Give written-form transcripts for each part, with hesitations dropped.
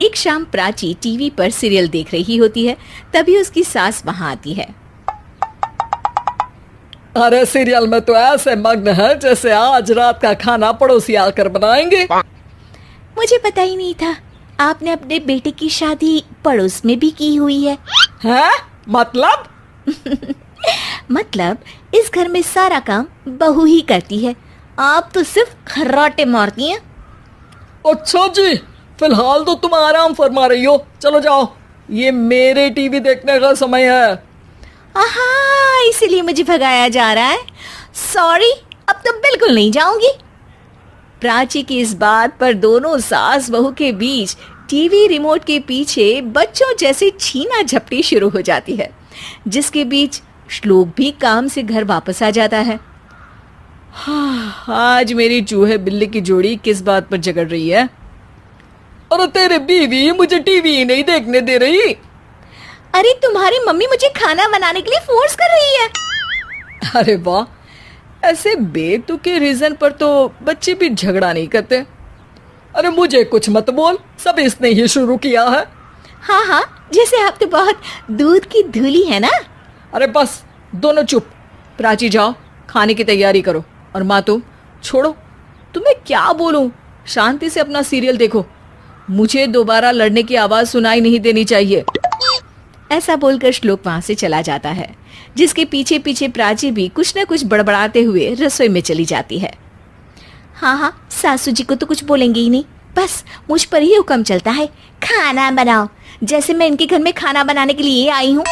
एक शाम प्राची टीवी पर सीरियल देख रही होती है। तभी उसकी सास वहां आती है। अरे सीरियल में तो ऐसे मग्न है जैसे आज रात का खाना पड़ोसी आकर बनाएंगे। मुझे पता ही नहीं था आपने अपने बेटे की शादी पड़ोस में भी की हुई है। हैं? मतलब? मतलब इस घर में सारा काम बहू ही करती है, आप तो सिर्फ खर्राटे मारती हैं। अच्छा जी, फिलहाल तो तुम आराम फरमा रही हो, चलो जाओ, ये मेरे टीवी देखने का समय है। आहा, इसीलिए मुझे भगाया जा रहा है। सॉरी, अब तो बिल्कुल नहीं जाऊंगी। प्राची की इस बात पर दोनों सास बहू के बीच टीवी रिमोट के पीछे बच्चों जैसे छीना झपटी शुरू हो जाती है, जिसके बीच श्लोक भी काम से घर वापस आ जाता है। आज मेरी चूहे बिल्ली की जोड़ी किस बात पर झगड़ रही है? अरे तेरे बीवी मुझे टीवी ही नहीं देखने दे रही। अरे तुम्हारी मम्मी मुझे खाना बनाने के लिए फोर्स कर रही है। अरे वाह, ऐसे बेतुके रीजन पर तो बच्चे भी झगड़ा नहीं करते। अरे मुझे कुछ मत बोल, सब इसने ही शुरू किया है। हाँ हाँ, जैसे आप तो बहुत दूध की धूली है ना। अरे बस दोनों चुप। प्राची जाओ, खाने की तैयारी करो। और माँ तुम छोड़ो, तुम्हें क्या बोलूं, शांति से अपना सीरियल देखो, मुझे दोबारा लड़ने की आवाज सुनाई नहीं देनी चाहिए। ऐसा बोलकर श्लोक वहां से चला जाता है, जिसके पीछे पीछे प्राची भी कुछ न कुछ बड़बड़ाते हुए रसोई में चली जाती है। हाँ हाँ, सासू जी को तो कुछ बोलेंगे ही नहीं, बस मुझ पर ही हुक्म चलता है, खाना बनाओ, जैसे मैं इनके घर में खाना बनाने के लिए आई हूँ।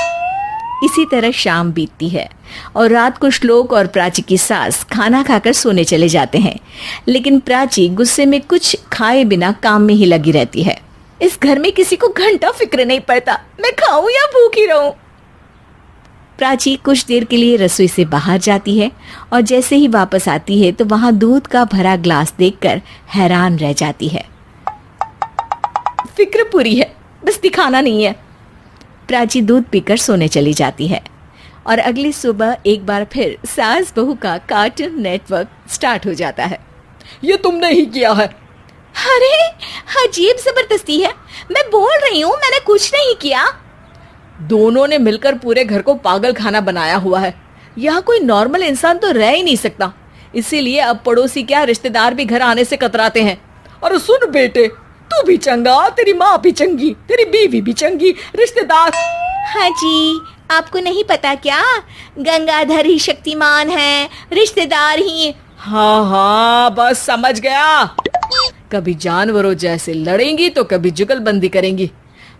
इसी तरह शाम बीतती है और रात को श्लोक और प्राची की सास खाना खाकर सोने चले जाते हैं, लेकिन प्राची गुस्से में कुछ खाए बिना काम में ही लगी रहती है। इस घर में किसी को घंटा फिक्र नहीं पड़ता, मैं खाऊं या भूखी रहूं। प्राची कुछ देर के लिए रसोई से बाहर जाती है और जैसे ही वापस आती है तो वहां दूध का भरा ग्लास देखकर हैरान रह जाती है। फिक्र पूरी है, बस दिखाना नहीं है। प्राची दूध पीकर सोने चली जाती है और अगली सुबह एक बार फिर सास बहू का कार्टून नेटवर्क स्टार्ट हो जाता है। ये तुमने ही किया है। अरे अजीब जबरदस्ती है, मैं बोल रही हूँ मैंने कुछ नहीं किया। दोनों ने मिलकर पूरे घर को पागल खाना बनाया हुआ है। यहाँ कोई नॉर्मल इंसान तो रह ही नहीं सकता, इसीलिए अब पड़ोसी क्या रिश्तेदार भी घर आने से कतराते हैं। और सुन बेटे, तू भी चंगा, तेरी माँ भी चंगी, तेरी बीवी भी चंगी, रिश्तेदार। हाँ जी, आपको नहीं पता क्या, गंगाधर ही शक्तिमान है, रिश्तेदार ही। हाँ हाँ, बस समझ गया। कभी जानवरों जैसे लड़ेंगी तो कभी जुगलबंदी करेंगी।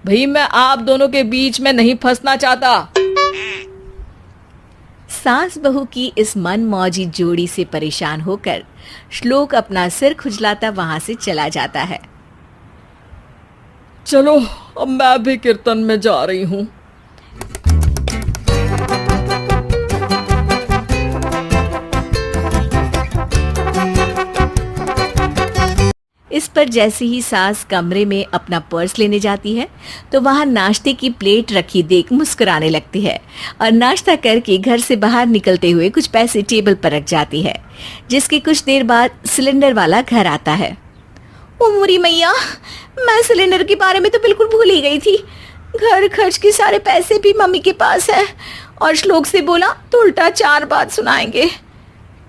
भाई मैं आप दोनों के बीच में नहीं फंसना चाहता। सास बहू की इस मनमौजी जोड़ी से परेशान होकर श्लोक अपना सिर खुजलाता वहां से चला जाता है। चलो अब मैं भी कीर्तन में जा रही हूँ। इस पर जैसे ही सास कमरे में अपना पर्स लेने जाती है तो वहां नाश्ते की प्लेट रखी देख मुस्कुराने लगती है और नाश्ता करके घर से बाहर निकलते हुए कुछ पैसे टेबल पर रख जाती है, जिसके कुछ देर बाद सिलेंडर वाला घर आता है। ओ मोरी मैया, मैं सिलेंडर के बारे में तो बिल्कुल भूल ही गई थी। घर खर्च के सारे पैसे भी मम्मी के पास है और श्लोक से बोला तो उल्टा 4 बात सुनाएंगे।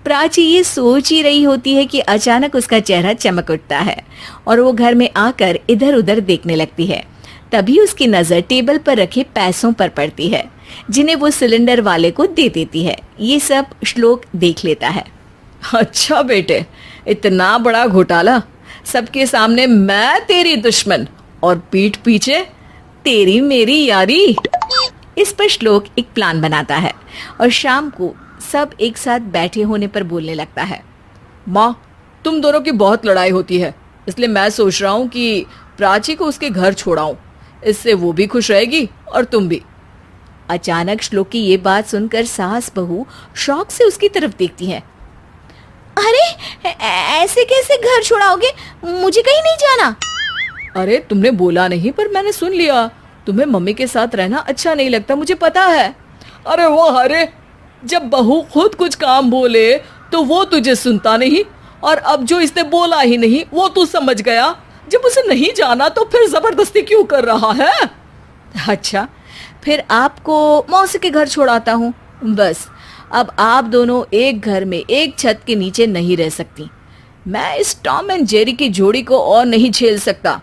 प्राची ये सोच ही रही होती है कि अचानक उसका चेहरा चमक उठता है और वो घर में आकर इधर उधर देखने लगती है। तभी उसकी नजर टेबल पर रखे पैसों पर पड़ती है, जिन्हें वो सिलेंडर वाले को दे देती है। ये सब श्लोक देख लेता है। अच्छा बेटे, इतना बड़ा घोटाला, सबके सामने मैं तेरी दुश्मन और पीठ पीछे तेरी मेरी यारी। इस पर श्लोक एक प्लान बनाता है और शाम को सब एक साथ बैठे होने पर बोलने लगता है। माँ, तुम दोनों की बहुत लड़ाई होती है, इसलिए मैं सोच रहा हूँ कि प्राची को उसके घर छोड़ाऊं, इससे वो भी खुश रहेगी और तुम भी। अचानक श्लोक की ये बात सुनकर सास बहू शौक से उसकी तरफ देखती हैं। अरे ऐसे कैसे घर छोड़ाओगे, मुझे कहीं नहीं जाना। अरे तुमने बोला नहीं पर मैंने सुन लिया, तुम्हें मम्मी के साथ रहना अच्छा नहीं लगता, मुझे पता है। अरे वो अरे, जब बहू खुद कुछ काम बोले तो वो तुझे सुनता नहीं, और अब जो इसने बोला ही नहीं वो तू समझ गया, जब उसे नहीं जाना तो फिर जबरदस्ती क्यों कर रहा है? अच्छा, फिर आपको मौसी के घर छोड़ाता हूँ। बस अब आप दोनों एक घर में एक छत के नीचे नहीं रह सकती। मैं इस टॉम एंड जेरी की जोड़ी को और नहीं झेल सकता।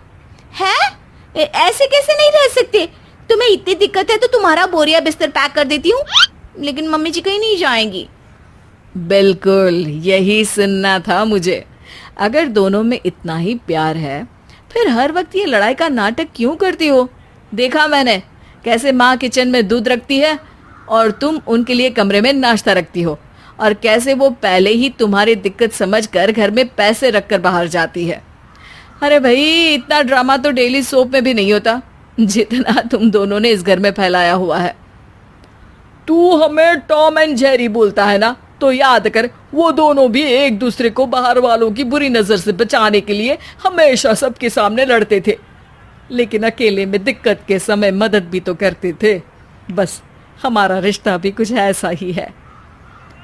है? ऐसे कैसे नहीं रह सकते? तुम्हें इतनी दिक्कत है तो तुम्हारा बोरिया बिस्तर पैक कर देती हूँ, लेकिन मम्मी जी कहीं नहीं जाएंगी। बिल्कुल यही सुनना था मुझे। अगर दोनों में इतना ही प्यार है फिर हर वक्त ये लड़ाई का नाटक क्यों करती हो? देखा मैंने कैसे माँ किचन में दूध रखती है और तुम उनके लिए कमरे में नाश्ता रखती हो, और कैसे वो पहले ही तुम्हारी दिक्कत समझकर घर में पैसे रखकर बाहर जाती है। अरे भाई, इतना ड्रामा तो डेली सोप में भी नहीं होता जितना तुम दोनों ने इस घर में फैलाया हुआ है। तू हमें टॉम एंड जेरी बोलता है ना, तो याद कर वो दोनों भी एक दूसरे को बाहर वालों की बुरी नजर से बचाने के लिए हमेशा सबके सामने लड़ते थे, लेकिन अकेले में दिक्कत के समय मदद भी तो करते थे। बस हमारा रिश्ता भी कुछ ऐसा ही है।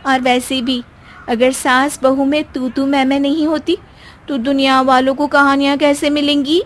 और वैसे भी अगर सास बहू में तू मैं नहीं होती तो दुनिया वालों को कहानियां कैसे मिलेंगी?